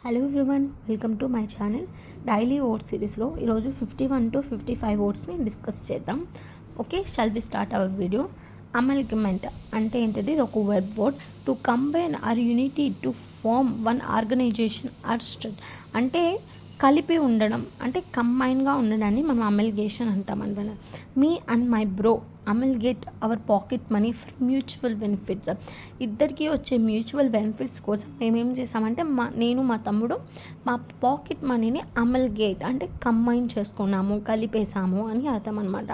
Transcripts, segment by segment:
Hello everyone, welcome to my channel. Daily words సిరీస్లో ఈరోజు 51 to 55 ఓట్స్ని డిస్కస్ చేద్దాం. Okay, shall we start our video. Amalgamate అంటే ఏంటిది? ఒక verb word to combine or unite to form one organization or structure. అంటే కలిపి ఉండడం, అంటే కంబైన్గా ఉండడాన్ని మనం అమల్గేషన్ అంటాం అనమాట. Me and my bro amalgamate our pocket money for mutual benefits. ఇద్దరికి వచ్చే మ్యూచువల్ బెనిఫిట్స్ కోసం మేమేం చేసామంటే నేను మా తమ్ముడు మా పాకెట్ మనీని అమల్గేట్ అంటే కంబైన్ చేసుకున్నాము, కలిపేసాము అని అర్థం అనమాట.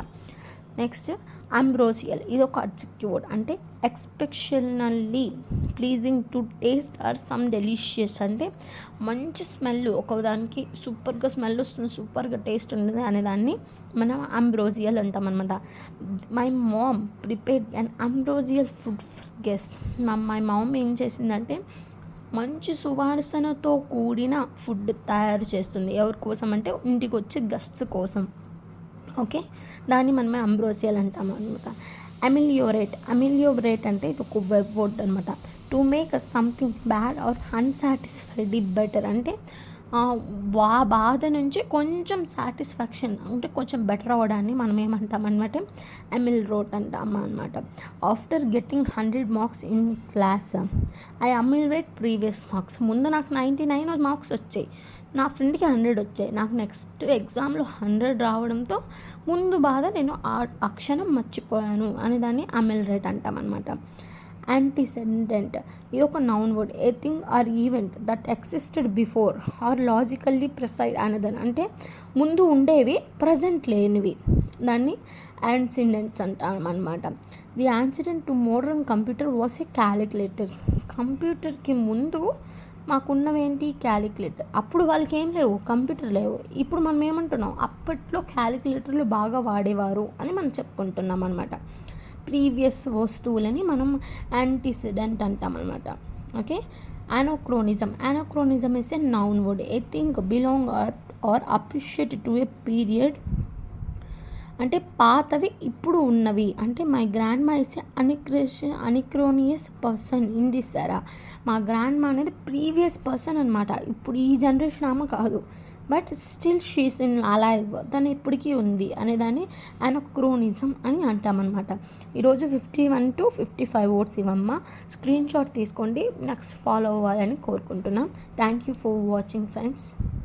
నెక్స్ట్ అంబ్రోసియల్, ఇది ఒక అడ్జెక్టివ్ వర్డ్. అంటే exceptionally pleasing to taste or some delicious, అంటే మంచి స్మెల్, ఒకదానికి సూపర్గా స్మెల్ వస్తుంది, సూపర్గా టేస్ట్ ఉంటుంది అనేదాన్ని మనం అంబ్రోసియల్ అంటాం అనమాట. My mom prepared and ambrosial food for guest. My mom ఏం చేసిందంటే మంచి సువాసనతో కూడిన ఫుడ్ తయారు చేస్తుంది. ఎవరి కోసం అంటే ఇంటికి వచ్చే గెస్ట్స్ కోసం. ఓకే, దాన్ని మనమే అంబ్రోసియల్ అంటాము అనమాట. అమిలియోరేట్ అంటే ఇది ఒక వెబ్ వర్డ్ అనమాట. To make something bad or unsatisfied better, అంటే బాధ నుంచి కొంచెం సాటిస్ఫాక్షన్ అంటే కొంచెం బెటర్ అవ్వడాన్ని మనం ఏమంటాం అనమాట, అమిలియోరేట్ అంటాం అనమాట. After getting 100 marks in class I ameliorate previous marks. ముందు నాకు 99 మార్క్స్ వచ్చాయి, నా ఫ్రెండ్కి 100 వచ్చాయి, నాకు నెక్స్ట్ ఎగ్జామ్లో 100 రావడంతో ముందు బాధ నేను ఆ క్షణం మర్చిపోయాను అని దాన్ని అమిలియోరేట్ అంటాం అనమాట. యాంటీసెడెంట్, ఇది ఒక noun word. A thing or event that existed before or logically precede అనేదని, అంటే ముందు ఉండేవి ప్రజెంట్ లేనివి, దాన్ని యాంటీసెడెంట్స్ అంటాం అనమాట. The antecedent to modern computer was a calculator. కంప్యూటర్కి ముందు మాకున్నవేంటి? క్యాలిక్యులేటర్. అప్పుడు వాళ్ళకి ఏం లేవు, కంప్యూటర్ లేవు. ఇప్పుడు మనం ఏమంటున్నాం, అప్పట్లో క్యాలిక్యులేటర్లు బాగా వాడేవారు అని మనం చెప్పుకుంటున్నాం అనమాట. ప్రీవియస్ వస్తువులని మనం యాంటీసెడెంట్ అంటాం అనమాట. Okay, anachronism is a noun word. A thing belong or appropriate to a period, అంటే పాతవి ఇప్పుడు ఉన్నవి. అంటే my grandma is anachronous person in this era. మా గ్రాండ్ మా అనేది ప్రీవియస్ పర్సన్ అనమాట, ఇప్పుడు ఈ జనరేషన్ ఆమె కాదు, but still she's in alive, తను ఇప్పటికీ ఉంది అనేదాన్ని అనక్రోనిజం అని అంటామన్నమాట. ఈరోజు 51 to 55 ఓట్స్ ఇవమ్మ. స్క్రీన్ షాట్ తీసుకోండి, నెక్స్ట్ ఫాలో అవ్వాలని కోరుకుంటున్నాం. Thank you for watching friends.